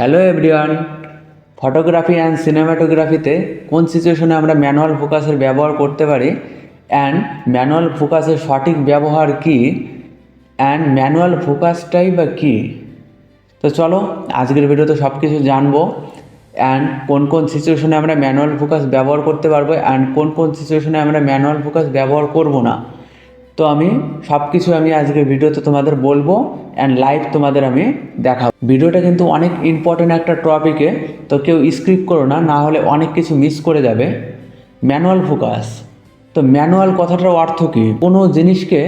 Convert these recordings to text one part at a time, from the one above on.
Hello everyone, photography and সিনেমাটোগ্রাফিতে কোন সিচুয়েশনে আমরা ম্যানুয়াল ফোকাসের ব্যবহার করতে পারি অ্যান্ড ম্যানুয়াল ফোকাসের সঠিক ব্যবহার কি অ্যান্ড ম্যানুয়াল ফোকাসটাই বা কী। তো চলো আজকের ভিডিওতে সব কিছু জানবো অ্যান্ড কোন কোন সিচুয়েশনে আমরা ম্যানুয়াল ফোকাস ব্যবহার করতে পারবো অ্যান্ড কোন কোন সিচুয়েশনে আমরা ম্যানুয়াল ফোকাস ব্যবহার করব না। তো আমি সব কিছু আজকের ভিডিওতে তোমাদের বলবো অ্যান্ড লাইভ তোমাদের আমি দেখাবো। ভিডিওটা কিন্তু অনেক ইম্পর্টেন্ট একটা টপিকে, তো কেউ স্ক্রিপ্ট করো না, না হলে অনেক কিছু মিস করে যাবে। ম্যানুয়াল ফোকাস, তো ম্যানুয়াল কথাটার অর্থ কী? কোনো জিনিসকে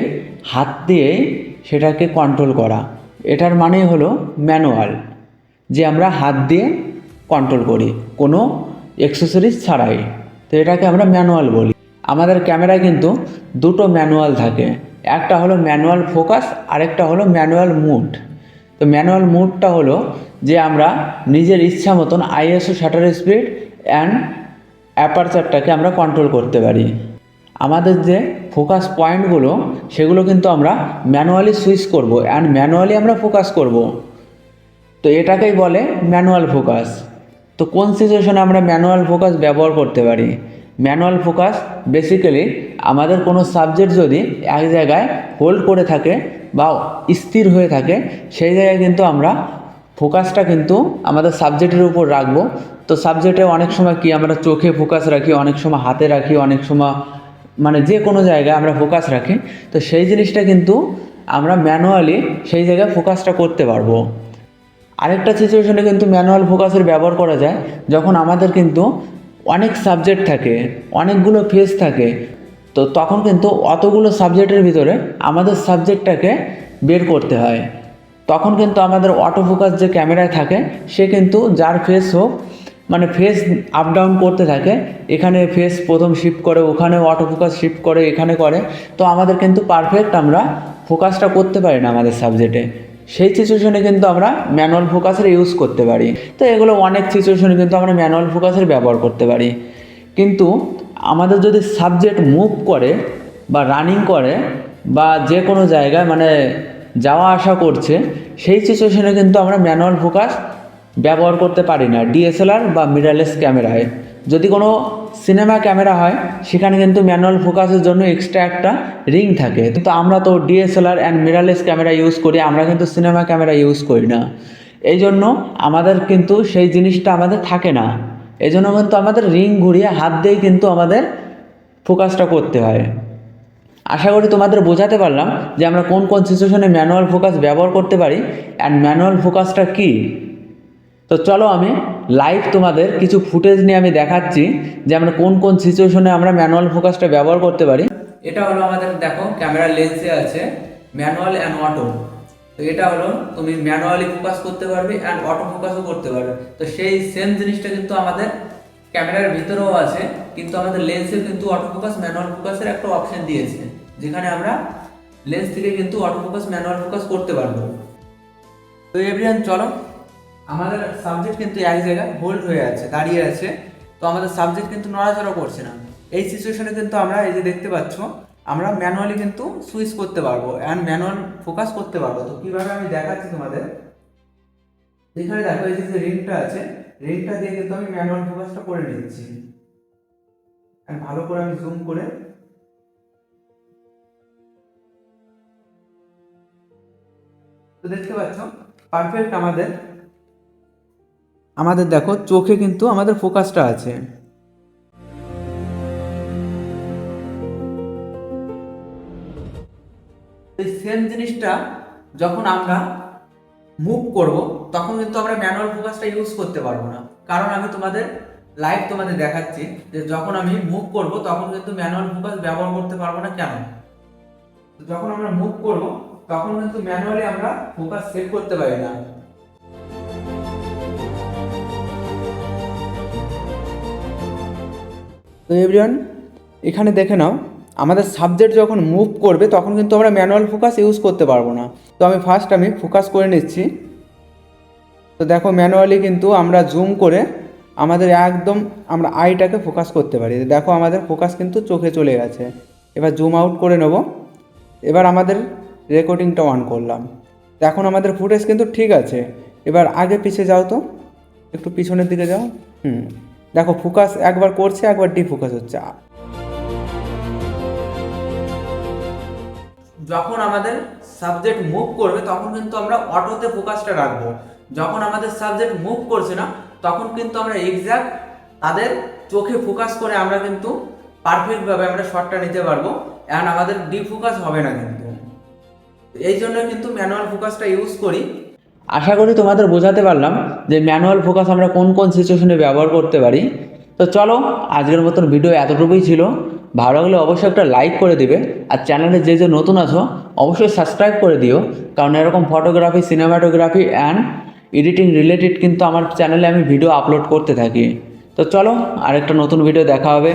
হাত দিয়ে সেটাকে কন্ট্রোল করা, এটার মানেই হলো ম্যানুয়াল, যে আমরা হাত দিয়ে কন্ট্রোল করি কোনো অ্যাক্সেসরিজ ছাড়াই, তো এটাকে আমরা ম্যানুয়াল বলি। আমাদের ক্যামেরায় কিন্তু দুটো ম্যানুয়াল থাকে, একটা হলো ম্যানুয়াল ফোকাস, আরেকটা হলো ম্যানুয়াল মুড। তো ম্যানুয়াল মুডটা হলো যে আমরা নিজের ইচ্ছা মতন আইএসও শাটার স্পিড অ্যান্ড অ্যাপারচারটাকে আমরা কন্ট্রোল করতে পারি। আমাদের যে ফোকাস পয়েন্টগুলো সেগুলো কিন্তু আমরা ম্যানুয়ালি সুইচ করব অ্যান্ড ম্যানুয়ালি আমরা ফোকাস করব, তো এটাকেই বলে ম্যানুয়াল ফোকাস। তো কোন সিচুয়েশনে আমরা ম্যানুয়াল ফোকাস ব্যবহার করতে পারি? ম্যানুয়াল ফোকাস বেসিক্যালি আমাদের কোনো সাবজেক্ট যদি এক জায়গায় হোল্ড করে থাকে বা স্থির হয়ে থাকে, সেই জায়গায় কিন্তু আমরা ফোকাসটা কিন্তু আমাদের সাবজেক্টের উপর রাখবো। তো সাবজেক্টে অনেক সময় কি আমরা চোখে ফোকাস রাখি, অনেক সময় হাতে রাখি, অনেক সময় মানে যে কোনো জায়গায় আমরা ফোকাস রাখি। তো সেই জিনিসটা কিন্তু আমরা ম্যানুয়ালি সেই জায়গায় ফোকাসটা করতে পারবো। আরেকটা সিচুয়েশনে কিন্তু ম্যানুয়াল ফোকাসের ব্যবহার করা যায় যখন আমাদের কিন্তু অনেক সাবজেক্ট থাকে, অনেকগুলো ফেজ থাকে, তো তখন কিন্তু অতগুলো সাবজেক্টের ভিতরে আমাদের সাবজেক্টটাকে বের করতে হয়। তখন কিন্তু আমাদের অটো ফোকাস যে ক্যামেরায় থাকে সে কিন্তু যার ফেস হোক মানে ফেস আপ ডাউন করতে থাকে, এখানে ফেস প্রথম শিফট করে, ওখানে অটো ফোকাস শিফট করে, এখানে করে, তো আমাদের কিন্তু পারফেক্ট আমরা ফোকাসটা করতে পারি না আমাদের সাবজেক্টে। সেই সিচুয়েশনে কিন্তু আমরা ম্যানুয়াল ফোকাসের ইউজ করতে পারি। তো এগুলো অনেক সিচুয়েশনে কিন্তু আমরা ম্যানুয়াল ফোকাসের ব্যবহার করতে পারি। কিন্তু আমাদের যদি সাবজেক্ট মুভ করে বা রানিং করে বা যে কোনো জায়গায় মানে যাওয়া আসা করছে, সেই সিচুয়েশনে কিন্তু আমরা ম্যানুয়াল ফোকাস ব্যবহার করতে পারি না ডিএসএলআর বা মিররলেস ক্যামেরায়। যদি কোনো সিনেমা ক্যামেরা হয় সেখানে কিন্তু ম্যানুয়াল ফোকাসের জন্য এক্সট্রা একটা রিং থাকে, কিন্তু আমরা তো DSLR and mirrorless camera use করি, আমরা কিন্তু সিনেমা ক্যামেরা ইউজ করি না। এই জন্য আমাদের কিন্তু সেই জিনিসটা আমাদের থাকে না, এই জন্য কিন্তু আমাদের রিং ঘুরিয়ে হাত দিয়েই কিন্তু আমাদের ফোকাসটা করতে হয়। আশা করি তোমাদের বোঝাতে পারলাম যে আমরা কোন কোন সিচুয়েশনে ম্যানুয়াল ফোকাস ব্যবহার করতে পারি অ্যান্ড ম্যানুয়াল ফোকাসটা কী। তো চলো আমি লাইভ তোমাদের কিছু ফুটেজ নিয়ে আমি দেখাচ্ছি যে আমরা কোন কোন সিচুয়েশনে আমরা ম্যানুয়াল ফোকাসটা ব্যবহার করতে পারি। এটা হলো আমাদের, দেখো ক্যামেরা লেন্সে আছে ম্যানুয়াল অ্যান্ড অটো। তো এটা হলো তুমি ম্যানুয়ালি ফোকাস করতে পারবে অ্যান্ড অটো ফোকাসও করতে পারবে। তো সেই সেম জিনিসটা কিন্তু আমাদের ক্যামেরার ভিতরেও আছে, কিন্তু আমাদের লেন্সে কিন্তু অটো ফোকাস ম্যানুয়াল ফোকাসের একটা অপশন দিয়েছে, যেখানে আমরা লেন্স থেকে কিন্তু অটো ফোকাস ম্যানুয়াল ফোকাস করতে পারবো। তো এভরিওয়ান চলো, আমাদের সাবজেক্ট কিন্তু এক জায়গায় হোল্ড হয়ে আছে, দাঁড়িয়ে আছে, তো আমাদের সাবজেক্ট কিন্তু নড়াচড়া করছে না। এই সিচুয়েশনে কিন্তু আমরা এই যে দেখতে পাচ্ছ আমরা ম্যানুয়ালি কিন্তু সুইচ করতে পারবো অ্যান্ড ম্যানুয়াল ফোকাস করতে পারবো। তো কীভাবে আমি দেখাচ্ছি তোমাদের, এখানে দেখো এই যে রিংটা আছে, রিংটা দিয়ে কিন্তু আমি ম্যানুয়াল ফোকাসটা করে নিচ্ছি। ভালো করে আমি জুম করে তো দেখতে পাচ্ছ পারফেক্ট আমাদের দেখো চোখে কিন্তু আমাদের ফোকাসটা আছে। এই সেম জিনিসটা যখন আমরা মুভ করব তখন কিন্তু আমরা ম্যানুয়াল ফোকাসটা ইউজ করতে পারবো না, কারণ আমি তোমাদের লাইভ তোমাদের দেখাচ্ছি যে যখন আমি মুভ করব তখন কিন্তু ম্যানুয়াল ফোকাস ব্যবহার করতে পারবো না। কেন? যখন আমরা মুভ করব তখন কিন্তু ম্যানুয়ালি আমরা ফোকাস সেট করতে পারি না। তো এভরিওয়ান এখানে দেখে নাও, আমাদের সাবজেক্ট যখন মুভ করবে তখন কিন্তু আমরা ম্যানুয়াল ফোকাস ইউজ করতে পারবো না। তো আমি ফার্স্ট ফোকাস করে নিচ্ছি। তো দেখো ম্যানুয়ালি কিন্তু আমরা জুম করে আমাদের একদম আমরা আইটাকে ফোকাস করতে পারি। দেখো আমাদের ফোকাস কিন্তু চোখে চলে গেছে। এবার জুম আউট করে নেব। এবার আমাদের রেকর্ডিংটা অন করলাম, তো এখন আমাদের ফুটেজ কিন্তু ঠিক আছে। এবার আগে পিছিয়ে যাও তো। একটু পিছনের দিকে যাও। দেখো ফোকাস একবার করছে, একবার ডিফোকাস হচ্ছে। যখন আমাদের সাবজেক্ট মুভ করবে তখন কিন্তু আমরা অটোতে ফোকাসটা রাখবো। যখন আমাদের সাবজেক্ট মুভ করছে না তখন কিন্তু আমরা এক্সাক্ট তাদের চোখে ফোকাস করে আমরা কিন্তু পারফেক্টভাবে আমরা শটটা নিতে পারবো, অ্যান্ড আমাদের ডিফোকাস হবে না কিন্তু। এই জন্য কিন্তু ম্যানুয়াল ফোকাসটা ইউজ করি। আশা করি তোমাদের বোঝাতে পারলাম যে ম্যানুয়াল ফোকাস আমরা কোন কোন সিচুয়েশনে ব্যবহার করতে পারি। তো চলো, আজকের মতন ভিডিও এতটুকুই ছিল। ভালো লাগলে অবশ্যই একটা লাইক করে দিবে, আর চ্যানেলে যে যে নতুন আছো অবশ্যই সাবস্ক্রাইব করে দিও, কারণ এরকম photography, cinematography and editing related কিন্তু আমার চ্যানেলে আমি ভিডিও আপলোড করতে থাকি। তো চলো, আরেকটা নতুন ভিডিও দেখা হবে।